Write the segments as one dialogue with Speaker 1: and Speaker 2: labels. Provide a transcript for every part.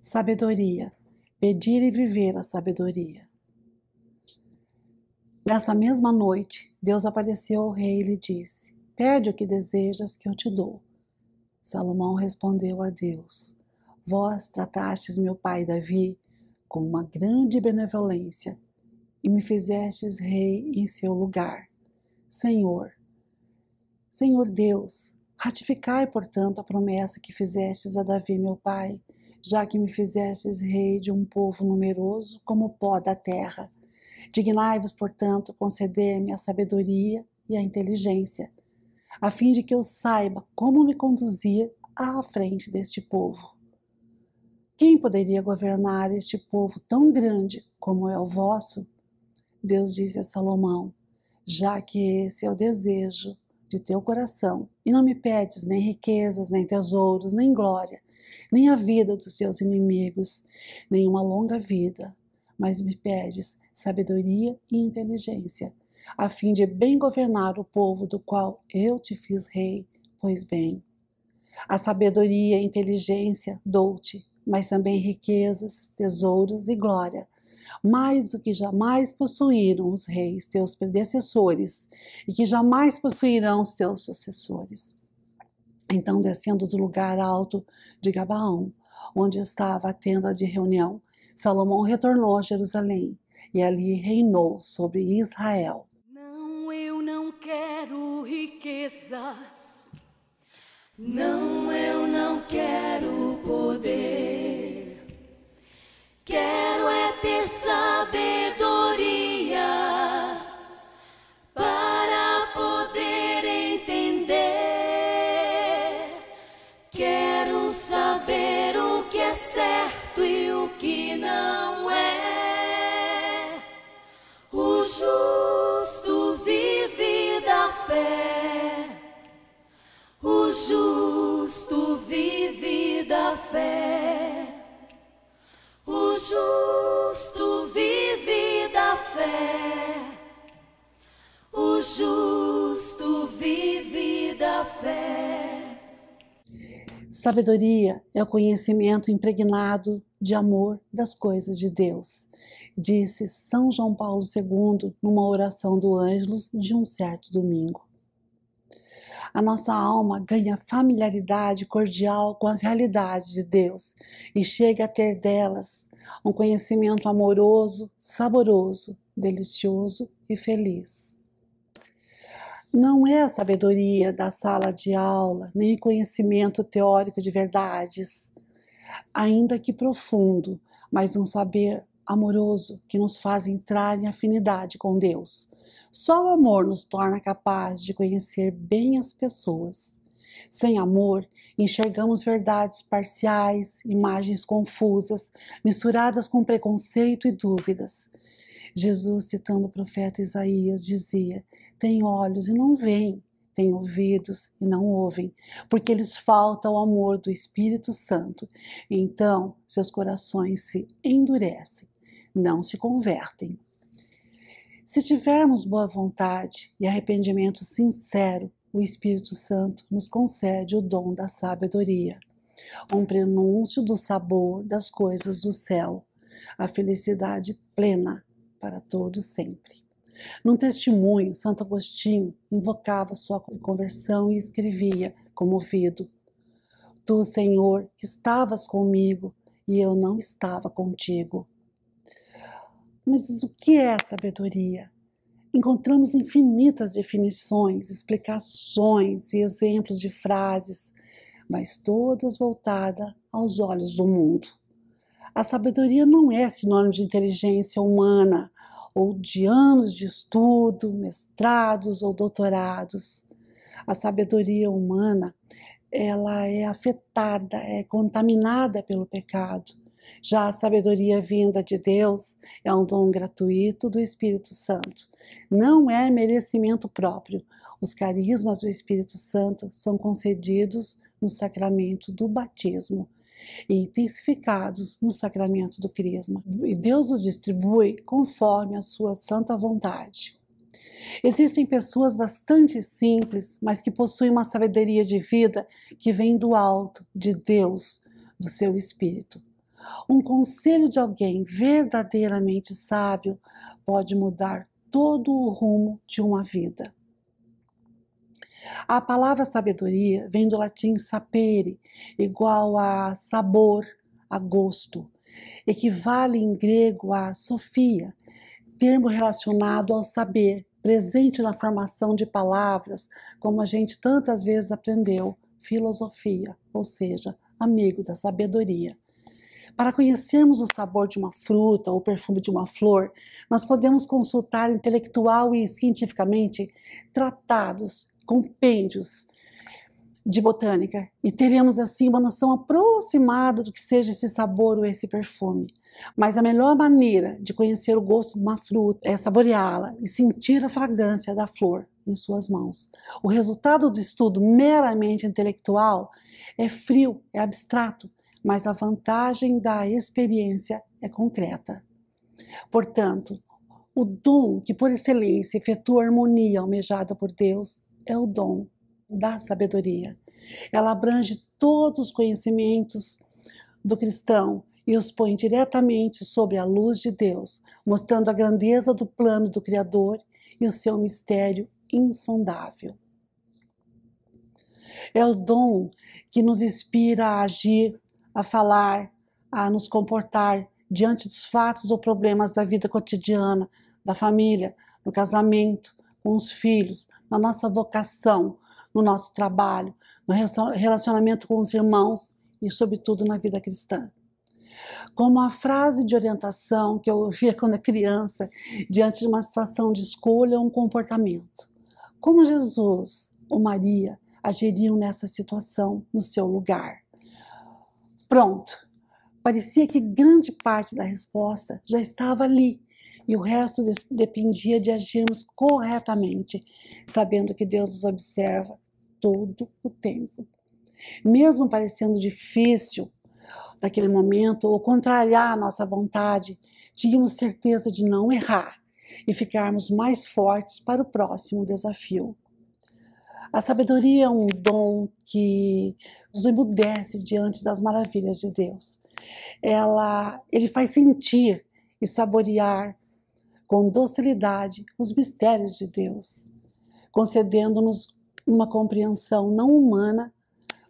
Speaker 1: Sabedoria. Pedir e viver a sabedoria. Nessa mesma noite, Deus apareceu ao rei e lhe disse: Pede o que desejas que eu te dou. Salomão respondeu a Deus: Vós tratastes meu pai Davi com uma grande benevolência e me fizestes rei em seu lugar. Senhor Deus, ratificai, portanto, a promessa que fizestes a Davi meu pai, já que me fizestes rei de um povo numeroso como o pó da terra. Dignai-vos, portanto, conceder-me a sabedoria e a inteligência, a fim de que eu saiba como me conduzir à frente deste povo. Quem poderia governar este povo tão grande como é o vosso? Deus disse a Salomão: já que esse é o desejo de teu coração, e não me pedes nem riquezas, nem tesouros, nem glória, nem a vida dos teus inimigos, nem uma longa vida, mas me pedes sabedoria e inteligência, a fim de bem governar o povo do qual eu te fiz rei. Pois bem, a sabedoria e a inteligência dou-te, mas também riquezas, tesouros e glória, mais do que jamais possuíram os reis, teus predecessores, e que jamais possuirão os teus sucessores. Então, descendo do lugar alto de Gabaão, onde estava a tenda de reunião, Salomão retornou a Jerusalém e ali reinou sobre Israel.
Speaker 2: Não, eu não quero riquezas. Não, eu não quero poder. Quero é ter sabedoria para poder entender. Quero saber o que é certo e o que não é. O justo vive da fé. O justo vive da fé. O justo vive da fé. O justo vive da fé.
Speaker 1: Sabedoria é o conhecimento impregnado de amor das coisas de Deus, disse São João Paulo II numa oração do Ângelus de um certo domingo. A nossa alma ganha familiaridade cordial com as realidades de Deus e chega a ter delas um conhecimento amoroso, saboroso, delicioso e feliz. Não é a sabedoria da sala de aula, nem conhecimento teórico de verdades, ainda que profundo, mas um saber amoroso que nos faz entrar em afinidade com Deus. Só o amor nos torna capazes de conhecer bem as pessoas. Sem amor, enxergamos verdades parciais, imagens confusas, misturadas com preconceito e dúvidas. Jesus, citando o profeta Isaías, dizia: tem olhos e não veem, tem ouvidos e não ouvem, porque lhes falta o amor do Espírito Santo. Então, seus corações se endurecem, não se convertem. Se tivermos boa vontade e arrependimento sincero, o Espírito Santo nos concede o dom da sabedoria, um prenúncio do sabor das coisas do céu, a felicidade plena para todo sempre. Num testemunho, Santo Agostinho invocava sua conversão e escrevia, comovido: Tu, Senhor, estavas comigo e eu não estava contigo. Mas o que é sabedoria? Encontramos infinitas definições, explicações e exemplos de frases, mas todas voltadas aos olhos do mundo. A sabedoria não é sinônimo de inteligência humana ou de anos de estudo, mestrados ou doutorados. A sabedoria humana, ela é afetada, é contaminada pelo pecado. Já a sabedoria vinda de Deus é um dom gratuito do Espírito Santo. Não é merecimento próprio. Os carismas do Espírito Santo são concedidos no sacramento do batismo e intensificados no sacramento do crisma. E Deus os distribui conforme a sua santa vontade. Existem pessoas bastante simples, mas que possuem uma sabedoria de vida que vem do alto, de Deus, do seu Espírito. Um conselho de alguém verdadeiramente sábio pode mudar todo o rumo de uma vida. A palavra sabedoria vem do latim sapere, igual a sabor, a gosto. Equivale em grego a sofia, termo relacionado ao saber, presente na formação de palavras, como a gente tantas vezes aprendeu, filosofia, ou seja, amigo da sabedoria. Para conhecermos o sabor de uma fruta ou o perfume de uma flor, nós podemos consultar intelectual e cientificamente tratados, compêndios de botânica e teremos assim uma noção aproximada do que seja esse sabor ou esse perfume. Mas a melhor maneira de conhecer o gosto de uma fruta é saboreá-la e sentir a fragrância da flor em suas mãos. O resultado do estudo meramente intelectual é frio, é abstrato, mas a vantagem da experiência é concreta. Portanto, o dom que por excelência efetua a harmonia almejada por Deus é o dom da sabedoria. Ela abrange todos os conhecimentos do cristão e os põe diretamente sobre a luz de Deus, mostrando a grandeza do plano do Criador e o seu mistério insondável. É o dom que nos inspira a agir, a falar, a nos comportar diante dos fatos ou problemas da vida cotidiana, da família, no casamento, com os filhos, na nossa vocação, no nosso trabalho, no relacionamento com os irmãos e, sobretudo, na vida cristã. Como a frase de orientação que eu ouvia quando era criança, diante de uma situação de escolha ou um comportamento. Como Jesus ou Maria agiriam nessa situação no seu lugar? Pronto, parecia que grande parte da resposta já estava ali e o resto dependia de agirmos corretamente, sabendo que Deus nos observa todo o tempo. Mesmo parecendo difícil naquele momento ou contrariar a nossa vontade, tínhamos certeza de não errar e ficarmos mais fortes para o próximo desafio. A sabedoria é um dom que nos emudece diante das maravilhas de Deus. Ele faz sentir e saborear com docilidade os mistérios de Deus, concedendo-nos uma compreensão não humana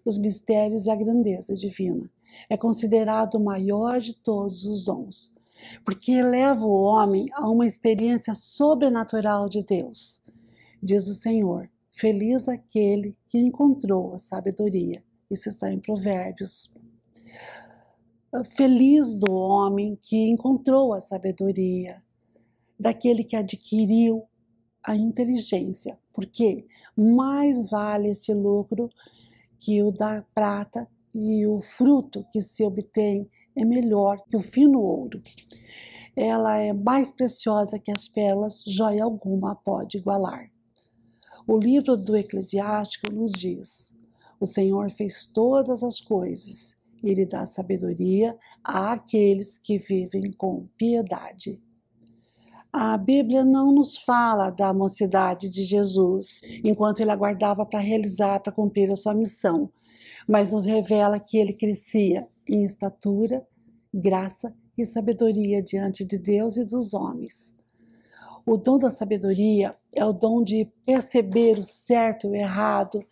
Speaker 1: dos mistérios e a grandeza divina. É considerado o maior de todos os dons, porque eleva o homem a uma experiência sobrenatural de Deus. Diz o Senhor: feliz aquele que encontrou a sabedoria. Isso está em Provérbios. Feliz do homem que encontrou a sabedoria, daquele que adquiriu a inteligência, porque mais vale esse lucro que o da prata, e o fruto que se obtém é melhor que o fino ouro. Ela é mais preciosa que as pérolas, joia alguma pode igualar. O livro do Eclesiástico nos diz: o Senhor fez todas as coisas, Ele dá sabedoria àqueles que vivem com piedade. A Bíblia não nos fala da mocidade de Jesus, enquanto ele aguardava para cumprir a sua missão, mas nos revela que ele crescia em estatura, graça e sabedoria diante de Deus e dos homens. O dom da sabedoria é o dom de perceber o certo e o errado,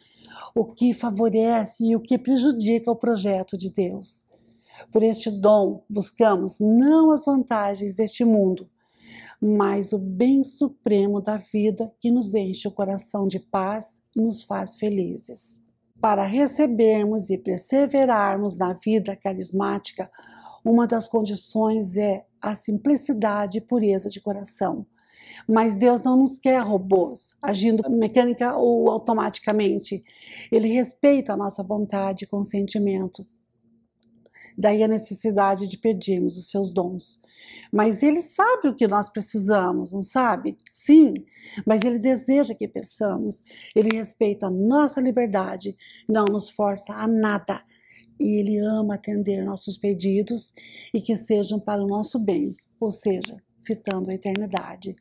Speaker 1: o que favorece e o que prejudica o projeto de Deus. Por este dom, buscamos não as vantagens deste mundo, mas o bem supremo da vida que nos enche o coração de paz e nos faz felizes. Para recebermos e perseverarmos na vida carismática, uma das condições é a simplicidade e pureza de coração. Mas Deus não nos quer robôs, agindo mecânica ou automaticamente. Ele respeita a nossa vontade e consentimento. Daí a necessidade de pedirmos os seus dons. Mas Ele sabe o que nós precisamos, não sabe? Sim, mas Ele deseja que peçamos. Ele respeita a nossa liberdade, não nos força a nada. E Ele ama atender nossos pedidos e que sejam para o nosso bem, ou seja, fitando a eternidade.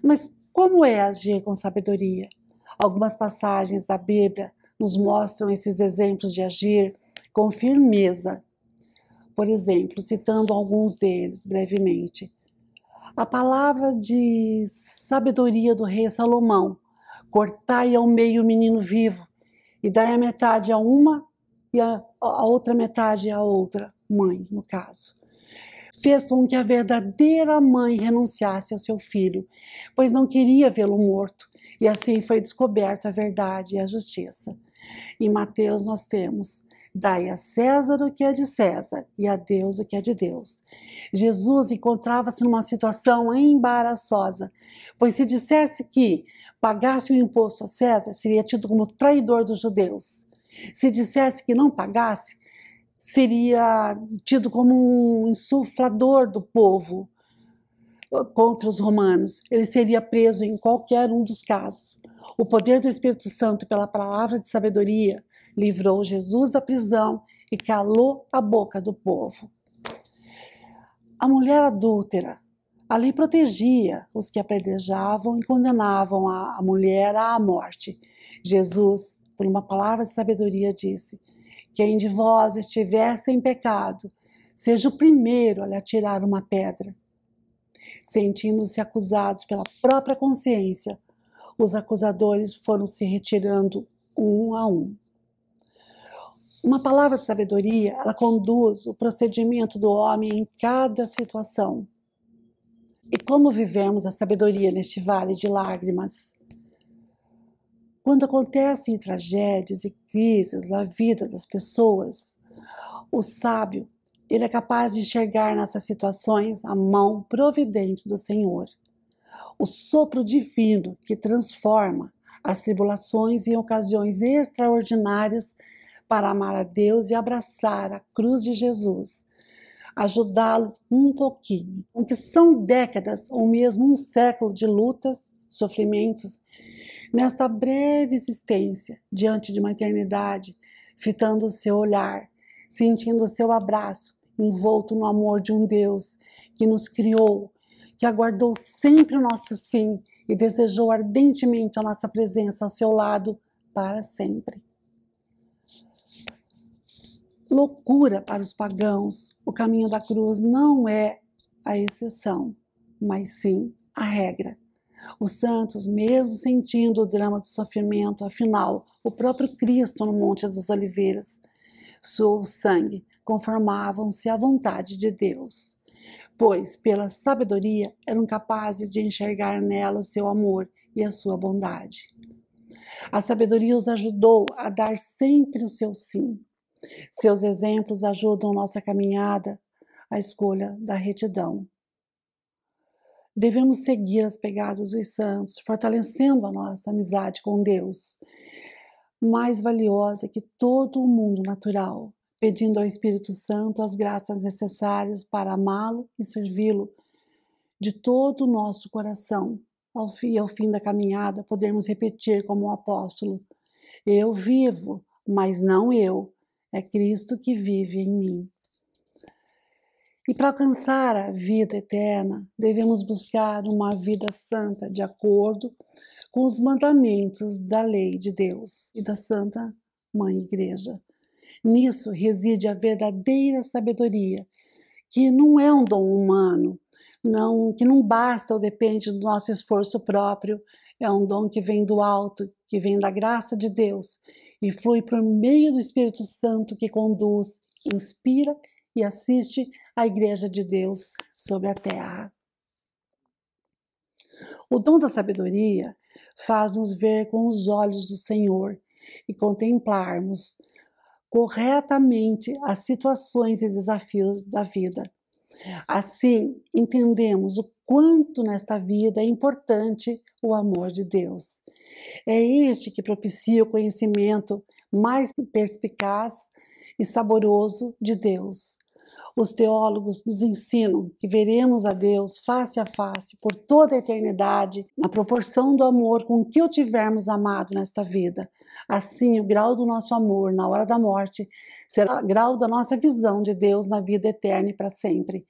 Speaker 1: Mas como é agir com sabedoria? Algumas passagens da Bíblia nos mostram esses exemplos de agir com firmeza. Por exemplo, citando alguns deles brevemente. A palavra de sabedoria do rei Salomão: cortai ao meio o menino vivo, e dai a metade a uma e a outra metade a outra mãe, no caso. Fez com que a verdadeira mãe renunciasse ao seu filho, pois não queria vê-lo morto, e assim foi descoberta a verdade e a justiça. Em Mateus nós temos: dai a César o que é de César e a Deus o que é de Deus. Jesus encontrava-se numa situação embaraçosa, pois se dissesse que pagasse o imposto a César, seria tido como traidor dos judeus. Se dissesse que não pagasse, seria tido como um insuflador do povo contra os romanos. Ele seria preso em qualquer um dos casos. O poder do Espírito Santo, pela palavra de sabedoria, livrou Jesus da prisão e calou a boca do povo. A mulher adúltera, a lei protegia os que apedrejavam e condenavam a mulher à morte. Jesus, por uma palavra de sabedoria, disse: quem de vós estiver sem pecado, seja o primeiro a lhe atirar uma pedra. Sentindo-se acusados pela própria consciência, os acusadores foram se retirando um a um. Uma palavra de sabedoria, ela conduz o procedimento do homem em cada situação. E como vivemos a sabedoria neste vale de lágrimas? Quando acontecem tragédias e crises na vida das pessoas, o sábio, ele é capaz de enxergar nessas situações a mão providente do Senhor, o sopro divino que transforma as tribulações em ocasiões extraordinárias para amar a Deus e abraçar a cruz de Jesus, ajudá-lo um pouquinho, aunque são décadas ou mesmo um século de lutas, sofrimentos, nesta breve existência, diante de uma eternidade, fitando o seu olhar, sentindo o seu abraço, envolto no amor de um Deus que nos criou, que aguardou sempre o nosso sim e desejou ardentemente a nossa presença ao seu lado para sempre. Loucura para os pagãos, o caminho da cruz não é a exceção, mas sim a regra. Os santos, mesmo sentindo o drama do sofrimento, afinal, o próprio Cristo no Monte das Oliveiras, suou sangue, conformavam-se à vontade de Deus, pois, pela sabedoria, eram capazes de enxergar nela o seu amor e a sua bondade. A sabedoria os ajudou a dar sempre o seu sim. Seus exemplos ajudam nossa caminhada à escolha da retidão. Devemos seguir as pegadas dos santos, fortalecendo a nossa amizade com Deus, mais valiosa que todo o mundo natural, pedindo ao Espírito Santo as graças necessárias para amá-lo e servi-lo de todo o nosso coração. Ao fim da caminhada, podermos repetir como o apóstolo: eu vivo, mas não eu, é Cristo que vive em mim. E para alcançar a vida eterna, devemos buscar uma vida santa de acordo com os mandamentos da lei de Deus e da Santa Mãe Igreja. Nisso reside a verdadeira sabedoria, que não é um dom humano, que não basta ou depende do nosso esforço próprio, é um dom que vem do alto, que vem da graça de Deus e flui por meio do Espírito Santo que conduz, inspira e assiste a Igreja de Deus sobre a terra. O dom da sabedoria faz-nos ver com os olhos do Senhor e contemplarmos corretamente as situações e desafios da vida. Assim, entendemos o quanto nesta vida é importante o amor de Deus. É este que propicia o conhecimento mais perspicaz e saboroso de Deus. Os teólogos nos ensinam que veremos a Deus face a face por toda a eternidade, na proporção do amor com que o tivermos amado nesta vida. Assim, o grau do nosso amor na hora da morte será o grau da nossa visão de Deus na vida eterna e para sempre.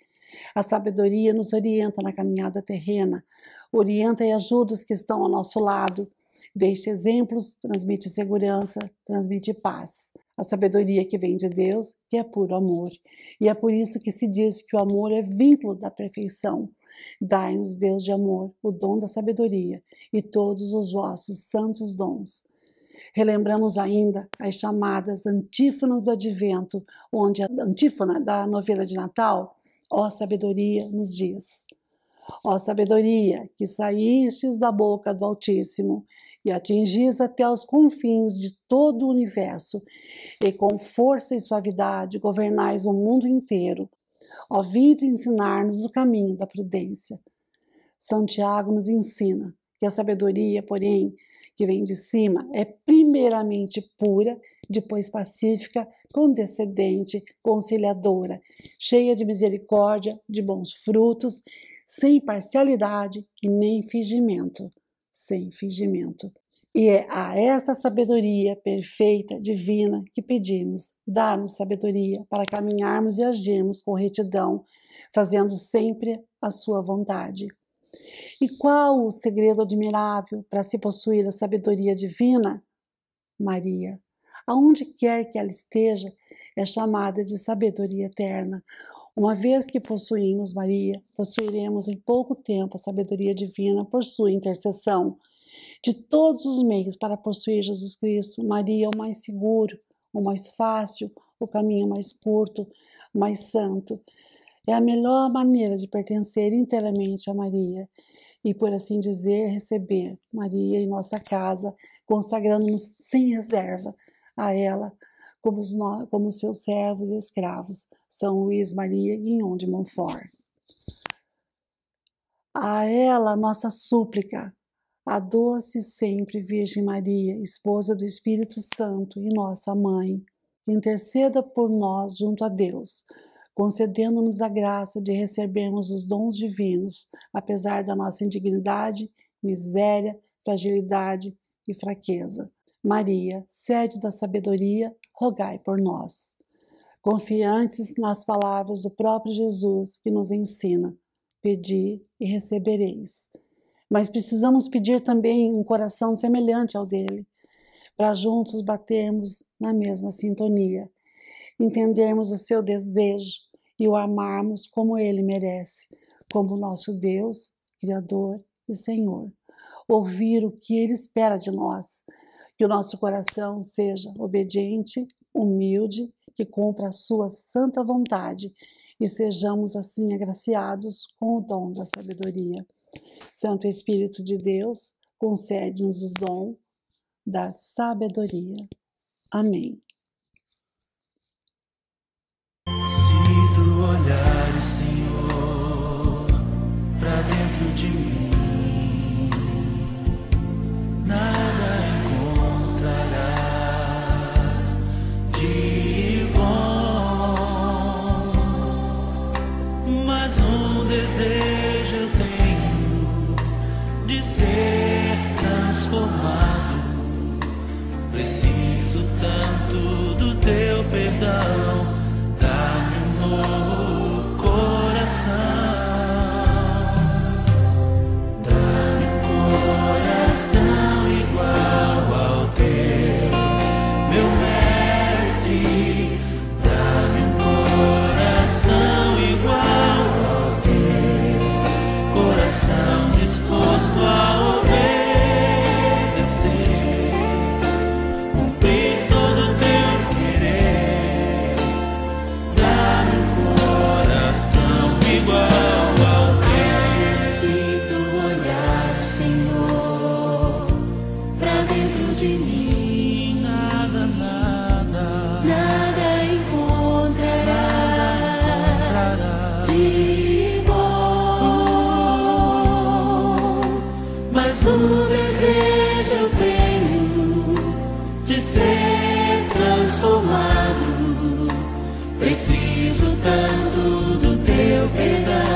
Speaker 1: A sabedoria nos orienta na caminhada terrena, orienta e ajuda os que estão ao nosso lado, Deixe exemplos, transmite segurança, transmite paz. A sabedoria que vem de Deus, que é puro amor. E é por isso que se diz que o amor é vínculo da perfeição. Dai-nos, Deus de amor, o dom da sabedoria e todos os vossos santos dons. Relembramos ainda as chamadas antífonas do Advento, onde a antífona da novena de Natal, ó sabedoria, nos diz: ó sabedoria, que saístes da boca do Altíssimo e atingis até os confins de todo o universo, e com força e suavidade governais o mundo inteiro, ó vinde ensinar-nos o caminho da prudência. São Tiago nos ensina que a sabedoria, porém, que vem de cima, é primeiramente pura, depois pacífica, condescendente, conciliadora, cheia de misericórdia, de bons frutos, sem parcialidade e nem fingimento. Sem fingimento. E é a essa sabedoria perfeita, divina, que pedimos. Dá-nos sabedoria para caminharmos e agirmos com retidão, fazendo sempre a sua vontade. E qual o segredo admirável para se possuir a sabedoria divina? Maria, aonde quer que ela esteja, é chamada de sabedoria eterna. Uma vez que possuímos Maria, possuiremos em pouco tempo a sabedoria divina por sua intercessão. De todos os meios para possuir Jesus Cristo, Maria é o mais seguro, o mais fácil, o caminho mais curto, mais santo. É a melhor maneira de pertencer inteiramente a Maria e, por assim dizer, receber Maria em nossa casa, consagrando-nos sem reserva a ela, como seus servos e escravos, São Luís Maria Guignon de Montfort. A ela nossa súplica, a doce sempre Virgem Maria, esposa do Espírito Santo e nossa Mãe, interceda por nós junto a Deus, concedendo-nos a graça de recebermos os dons divinos, apesar da nossa indignidade, miséria, fragilidade e fraqueza. Maria, sede da sabedoria, rogai por nós. Confiantes nas palavras do próprio Jesus que nos ensina: pedi e recebereis. Mas precisamos pedir também um coração semelhante ao dele, para juntos batermos na mesma sintonia, entendermos o seu desejo e o amarmos como ele merece, como nosso Deus, Criador e Senhor. Ouvir o que ele espera de nós, que o nosso coração seja obediente, humilde, que cumpra a sua santa vontade e sejamos assim agraciados com o dom da sabedoria. Santo Espírito de Deus, concede-nos o dom da sabedoria. Amém.
Speaker 3: Se tu olhares, Senhor, pra dentro de mim, nada encontrarás de bom, mas um desejo eu tenho de ser transformado. Preciso tanto do teu perdão. Dá-me um novo coração, dá-me um coração igual ao teu, meu mestre. Dá-me um coração igual ao teu, coração disposto a obedecer, cumprir todo o teu querer. Dá-me um coração igual ao teu.
Speaker 2: Se tu olhar, Senhor, pra dentro de mim,
Speaker 3: Nada, nada,
Speaker 2: nada encontrarás de bom, mas um desejo eu tenho de ser transformado. Preciso tanto do teu perdão.